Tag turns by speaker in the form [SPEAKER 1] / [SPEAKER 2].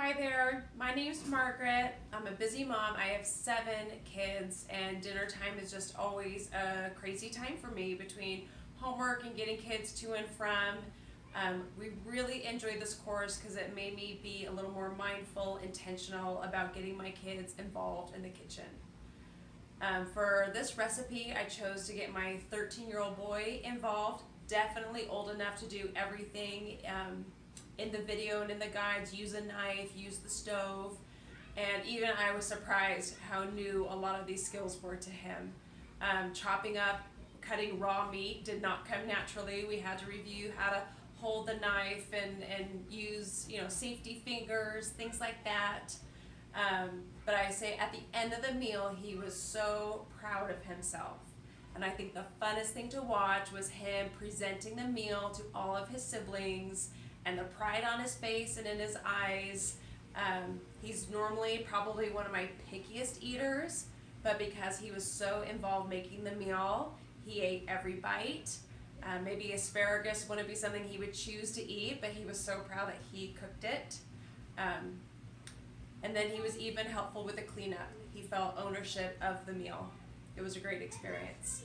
[SPEAKER 1] Hi there, my name's Margaret. I'm a busy mom. I have 7 kids and dinner time is just always a crazy time for me between homework and getting kids to and from. We really enjoyed this course because it made me be a little more mindful, intentional about getting my kids involved in the kitchen. For this recipe, I chose to get my 13-year-old boy involved, definitely old enough to do everything in the video and in the guides, use a knife, use the stove, and even I was surprised how new a lot of these skills were to him. Chopping up, cutting raw meat did not come naturally. We had to review how to hold the knife and use, safety fingers, things like that. But I say at the end of the meal, he was so proud of himself. And I think the funnest thing to watch was him presenting the meal to all of his siblings and the pride on his face and in his eyes. He's normally probably one of my pickiest eaters, but because he was so involved making the meal, he ate every bite. Maybe asparagus wouldn't be something he would choose to eat, but he was so proud that he cooked it. And then he was even helpful with the cleanup. He felt ownership of the meal. It was a great experience.